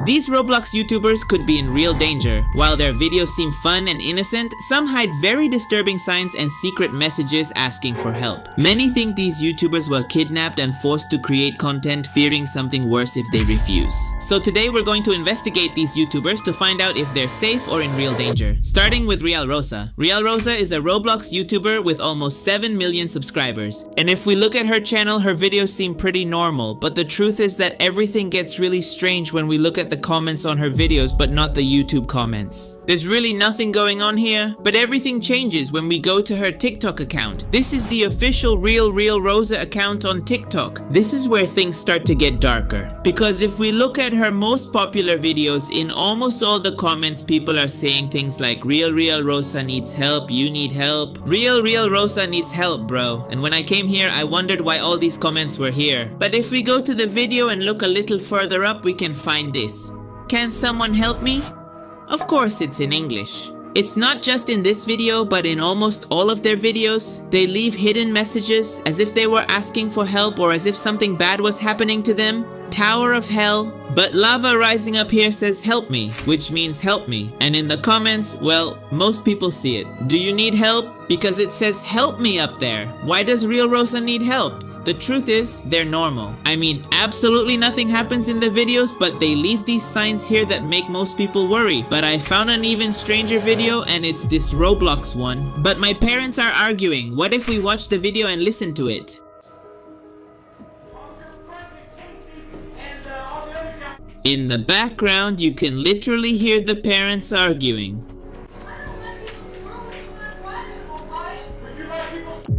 These Roblox YouTubers could be in real danger. While their videos seem fun and innocent, some hide very disturbing signs and secret messages asking for help. Many think these YouTubers were kidnapped and forced to create content, fearing something worse if they refuse. So today we're going to investigate these YouTubers to find out if they're safe or in real danger. Starting with Realrosa. Realrosa is a Roblox YouTuber with almost 7 million subscribers. And if we look at her channel, her videos seem pretty normal, but the truth is that everything gets really strange when we look at the comments on her videos but not the YouTube comments. There's really nothing going on here, but everything changes when we go to her TikTok account. This is the official Realrosa account on TikTok. This is where things start to get darker. Because if we look at her most popular videos, in almost all the comments people are saying things like Realrosa needs help, you need help. Realrosa needs help, bro. And when I came here, I wondered why all these comments were here. But if we go to the video and look a little further up, we can find this. Can someone help me? Of course it's in English. It's not just in this video, but in almost all of their videos. They leave hidden messages as if they were asking for help or as if something bad was happening to them. Tower of Hell. But lava rising up here says help me, which means help me. And in the comments, well, most people see it. Do you need help? Because it says help me up there. Why does Realrosa need help? The truth is, they're normal. I mean, absolutely nothing happens in the videos, but they leave these signs here that make most people worry. But I found an even stranger video, and it's this Roblox one. But my parents are arguing. What if we watch the video and listen to it? In the background, you can literally hear the parents arguing.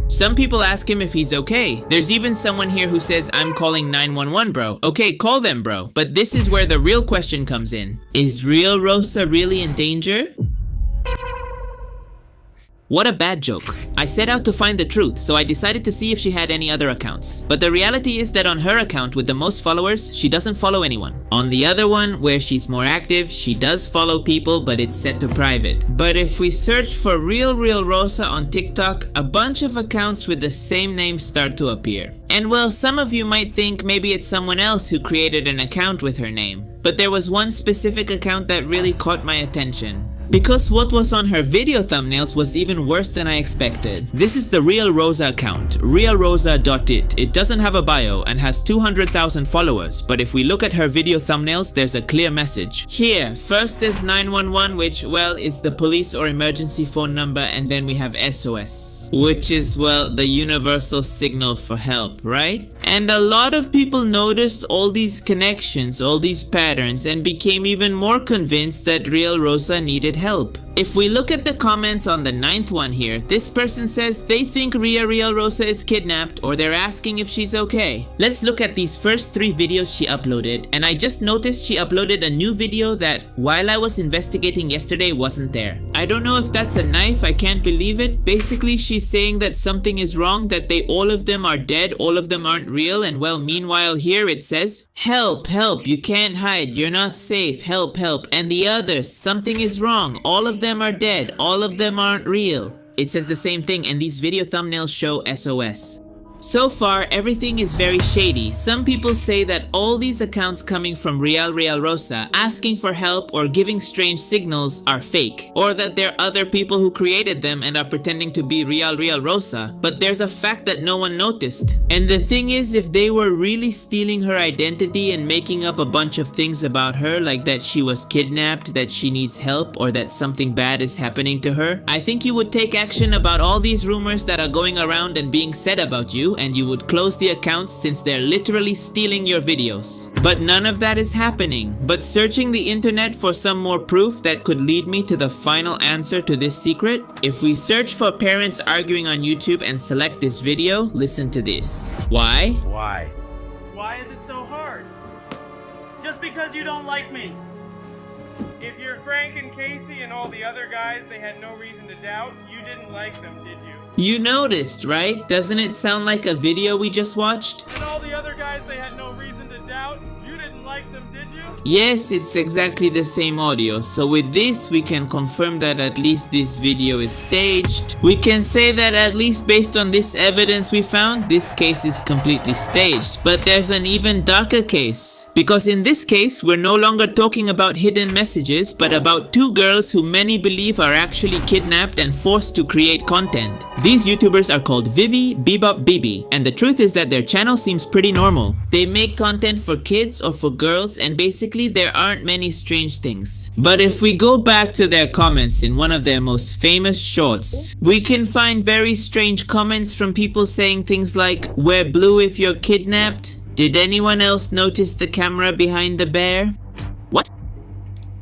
Some people ask him if he's okay. There's even someone here who says, I'm calling 911, bro. Okay, call them, bro. But this is where the real question comes in. Is Realrosa really in danger? What a bad joke. I set out to find the truth, so I decided to see if she had any other accounts. But the reality is that on her account with the most followers, she doesn't follow anyone. On the other one, where she's more active, she does follow people, but it's set to private. But if we search for Realrosa on TikTok, a bunch of accounts with the same name start to appear. And well, some of you might think maybe it's someone else who created an account with her name. But there was one specific account that really caught my attention. Because what was on her video thumbnails was even worse than I expected. This is the Realrosa account, realrosa.it. It doesn't have a bio and has 200,000 followers, but if we look at her video thumbnails, there's a clear message. Here, first is 911, which, well, is the police or emergency phone number, and then we have SOS, which is, well, the universal signal for help, right? And a lot of people noticed all these connections, all these patterns, and became even more convinced that Realrosa needed help. If we look at the comments on the 9th one here, this person says they think Realrosa is kidnapped or they're asking if she's okay. Let's look at these first 3 videos she uploaded, and I just noticed she uploaded a new video that, while I was investigating yesterday, wasn't there. I don't know if that's a knife, I can't believe it. Basically, she's saying that something is wrong, that all of them are dead, all of them aren't real, and well, meanwhile here it says, help, help, you can't hide, you're not safe, help, help, and the others, something is wrong, all of them are dead, all of them aren't real. It says the same thing, and these video thumbnails show SOS. So far, everything is very shady. Some people say that all these accounts coming from Realrosa asking for help or giving strange signals are fake, or that there are other people who created them and are pretending to be Realrosa, but there's a fact that no one noticed. And the thing is, if they were really stealing her identity and making up a bunch of things about her, like that she was kidnapped, that she needs help, or that something bad is happening to her, I think you would take action about all these rumors that are going around and being said about you, and you would close the accounts since they're literally stealing your videos. But none of that is happening. But searching the internet for some more proof that could lead me to the final answer to this secret, if we search for parents arguing on YouTube and select this video, listen to this. Why? Why? Why is it so hard? Just because you don't like me. If you're Frank and Casey and all the other guys they had no reason to doubt, you didn't like them, did you? You noticed, right? Doesn't it sound like a video we just watched? And all the other guys they had no reason to doubt, you didn't like them, did you? Yes, it's exactly the same audio, so with this we can confirm that at least this video is staged. We can say that at least based on this evidence we found, this case is completely staged. But there's an even darker case. Because in this case, we're no longer talking about hidden messages, but about two girls who many believe are actually kidnapped and forced to create content. These YouTubers are called Vivi, Bebop, Bebe, and the truth is that their channel seems pretty normal. They make content for kids or for girls, and basically there aren't many strange things. But if we go back to their comments in one of their most famous shorts, we can find very strange comments from people saying things like, "Wear blue if you're kidnapped." Did anyone else notice the camera behind the bear? What?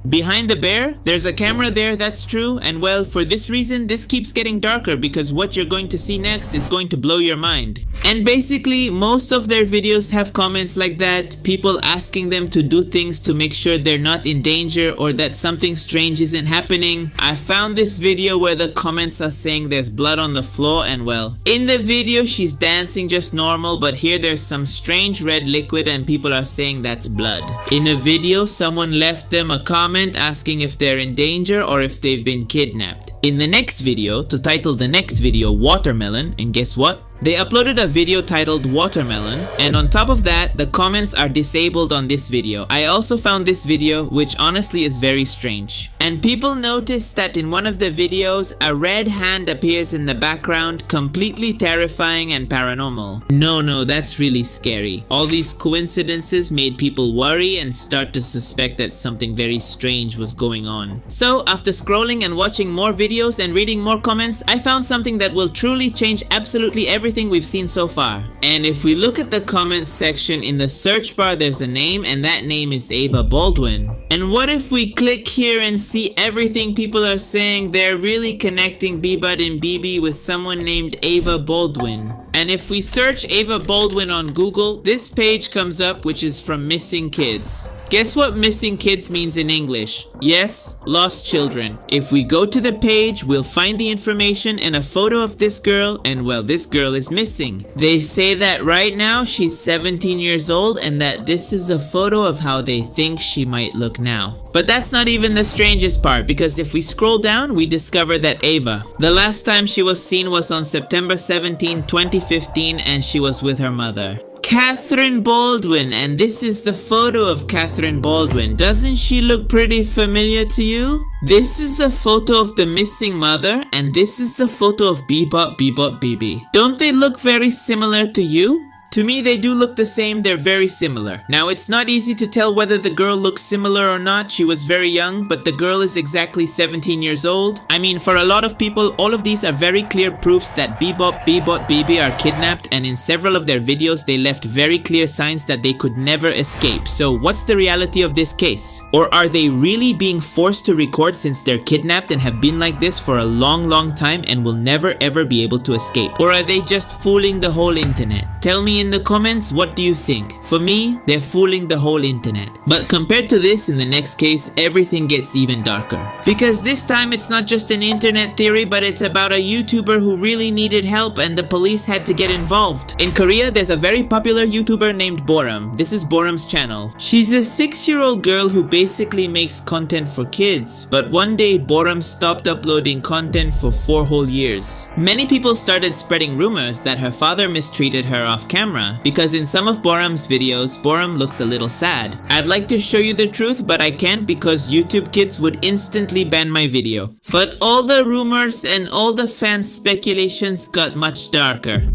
Behind the bear? There's a camera there, that's true, and well, for this reason, this keeps getting darker because what you're going to see next is going to blow your mind. And basically, most of their videos have comments like that, people asking them to do things to make sure they're not in danger or that something strange isn't happening. I found this video where the comments are saying there's blood on the floor, and well, in the video she's dancing just normal, but here there's some strange red liquid and people are saying that's blood. In a video, someone left them a comment asking if they're in danger or if they've been kidnapped. In the next video, to title the next video Watermelon, and guess what? They uploaded a video titled Watermelon, and on top of that, the comments are disabled on this video. I also found this video, which honestly is very strange. And people noticed that in one of the videos, a red hand appears in the background, completely terrifying and paranormal. No, that's really scary. All these coincidences made people worry and start to suspect that something very strange was going on. So, after scrolling and watching more videos and reading more comments, I found something that will truly change absolutely everything we've seen so far. And if we look at the comments section, in the search bar there's a name, and that name is Ava Baldwin. And what if we click here and see everything people are saying? They're really connecting Bebop and Bebe with someone named Ava Baldwin. And if we search Ava Baldwin on Google, this page comes up, which is from Missing Kids. Guess what missing kids means in English? Yes, lost children. If we go to the page, we'll find the information and a photo of this girl, and well, this girl is missing. They say that right now she's 17 years old and that this is a photo of how they think she might look now. But that's not even the strangest part, because if we scroll down, we discover that Ava, the last time she was seen was on September 17, 2015, and she was with her mother. Catherine Baldwin, and this is the photo of Catherine Baldwin. Doesn't she look pretty familiar to you? This is a photo of the missing mother, and this is a photo of Bebop, Bebe. Don't they look very similar to you? To me, they do look the same, they're very similar. Now, it's not easy to tell whether the girl looks similar or not. She was very young, but the girl is exactly 17 years old. I mean, for a lot of people, all of these are very clear proofs that Bebop, Bebe are kidnapped, and in several of their videos, they left very clear signs that they could never escape. So, what's the reality of this case? Or are they really being forced to record since they're kidnapped and have been like this for a long time and will never ever be able to escape? Or are they just fooling the whole internet? Tell me in the comments, what do you think? For me, they're fooling the whole internet. But compared to this, in the next case, everything gets even darker. Because this time it's not just an internet theory, but it's about a YouTuber who really needed help and the police had to get involved. In Korea, there's a very popular YouTuber named Boram. This is Boram's channel. She's a 6-year-old girl who basically makes content for kids. But one day, Boram stopped uploading content for 4 whole years. Many people started spreading rumors that her father mistreated her off camera, because in some of Boram's videos, Boram looks a little sad. I'd like to show you the truth, but I can't because YouTube Kids would instantly ban my video. But all the rumors and all the fans' speculations got much darker.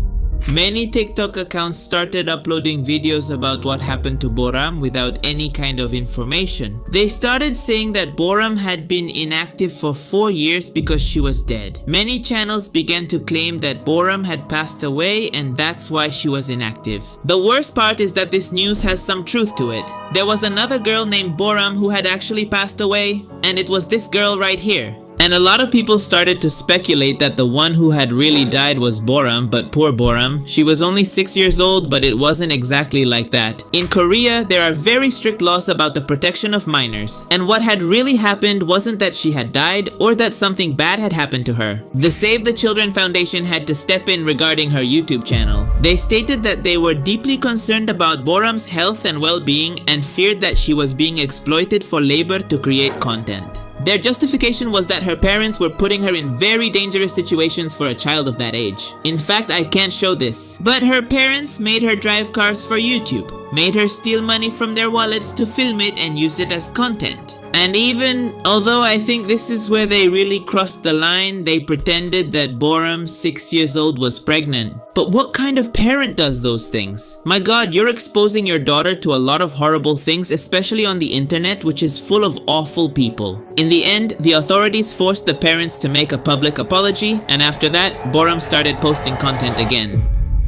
Many TikTok accounts started uploading videos about what happened to Boram without any kind of information. They started saying that Boram had been inactive for 4 years because she was dead. Many channels began to claim that Boram had passed away and that's why she was inactive. The worst part is that this news has some truth to it. There was another girl named Boram who had actually passed away, and it was this girl right here. And a lot of people started to speculate that the one who had really died was Boram, but poor Boram. She was only 6 years old, but it wasn't exactly like that. In Korea, there are very strict laws about the protection of minors, and what had really happened wasn't that she had died or that something bad had happened to her. The Save the Children Foundation had to step in regarding her YouTube channel. They stated that they were deeply concerned about Boram's health and well-being and feared that she was being exploited for labor to create content. Their justification was that her parents were putting her in very dangerous situations for a child of that age. In fact, I can't show this, but her parents made her drive cars for YouTube, made her steal money from their wallets to film it and use it as content. And even, although I think this is where they really crossed the line, they pretended that Boram, 6 years old, was pregnant. But what kind of parent does those things? My god, you're exposing your daughter to a lot of horrible things, especially on the internet, which is full of awful people. In the end, the authorities forced the parents to make a public apology, and after that, Boram started posting content again.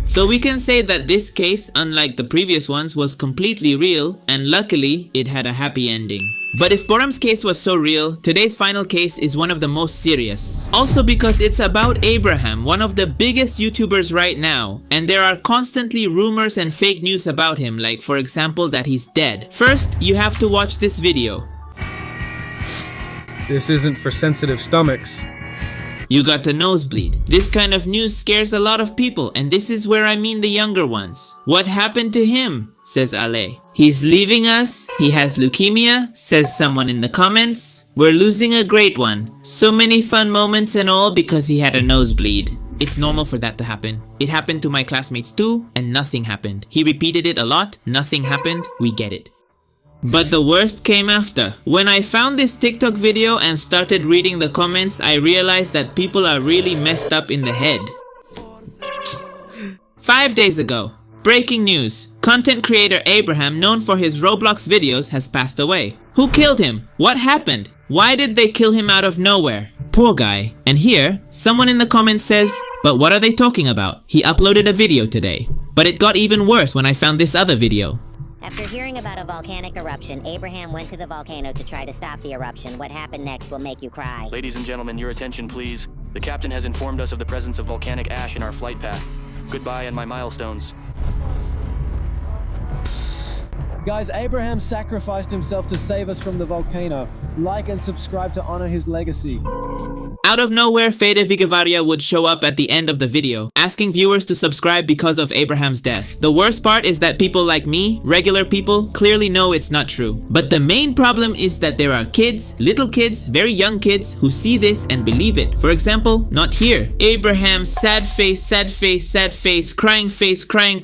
So we can say that this case, unlike the previous ones, was completely real, and luckily, it had a happy ending. But if Boram's case was so real, today's final case is one of the most serious. Also because it's about Abraham, one of the biggest YouTubers right now, and there are constantly rumors and fake news about him, like for example that he's dead. First, you have to watch this video. This isn't for sensitive stomachs. You got the nosebleed. This kind of news scares a lot of people, and this is where I mean the younger ones. What happened to him? Says Ale. He's leaving us. He has leukemia, says someone in the comments. We're losing a great one. So many fun moments and all because he had a nosebleed. It's normal for that to happen. It happened to my classmates too, and nothing happened. He repeated it a lot, nothing happened, we get it. But the worst came after. When I found this TikTok video and started reading the comments, I realized that people are really messed up in the head. 5 days ago. Breaking news. Content creator Abraham, known for his Roblox videos, has passed away. Who killed him? What happened? Why did they kill him out of nowhere? Poor guy. And here, someone in the comments says, but what are they talking about? He uploaded a video today. But it got even worse when I found this other video. After hearing about a volcanic eruption, Abraham went to the volcano to try to stop the eruption. What happened next will make you cry. Ladies and gentlemen, your attention please. The captain has informed us of the presence of volcanic ash in our flight path. Goodbye and my milestones. Guys, Abraham sacrificed himself to save us from the volcano. Like and subscribe to honor his legacy. Out of nowhere, Fede Vigavaria would show up at the end of the video, asking viewers to subscribe because of Abraham's death. The worst part is that people like me, regular people, clearly know it's not true. But the main problem is that there are kids, little kids, very young kids, who see this and believe it. For example, not here. Abraham, sad face, sad face, sad face, crying, crying,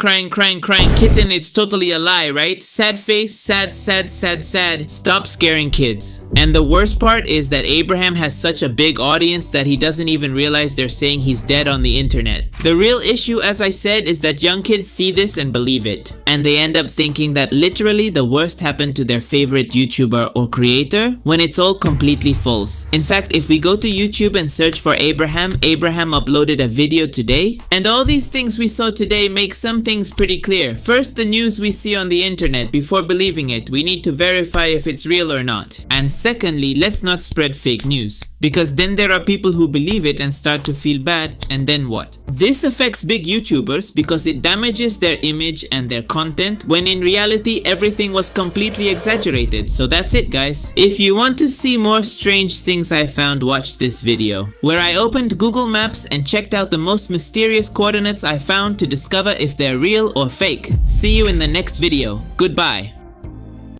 kitten, it's totally a lie, right? Sad face, sad, sad, sad, sad. Stop scaring kids. And the worst part is that Abraham has such a big audience that he doesn't even realize they're saying he's dead on the internet. The real issue, as I said, is that young kids see this and believe it. And they end up thinking that literally the worst happened to their favorite YouTuber or creator, when it's all completely false. In fact, if we go to YouTube and search for Abraham uploaded a video today. And all these things we saw today make some things pretty clear. First, the news we see on the internet, before believing it, we need to verify if it's real or not. And secondly, let's not spread fake news. Because then there are people who believe it and start to feel bad, and then what? This affects big YouTubers because it damages their image and their content, when in reality everything was completely exaggerated. So that's it, guys. If you want to see more strange things I found, watch this video, where I opened Google Maps and checked out the most mysterious coordinates I found to discover if they're real or fake. See you in the next video. Goodbye.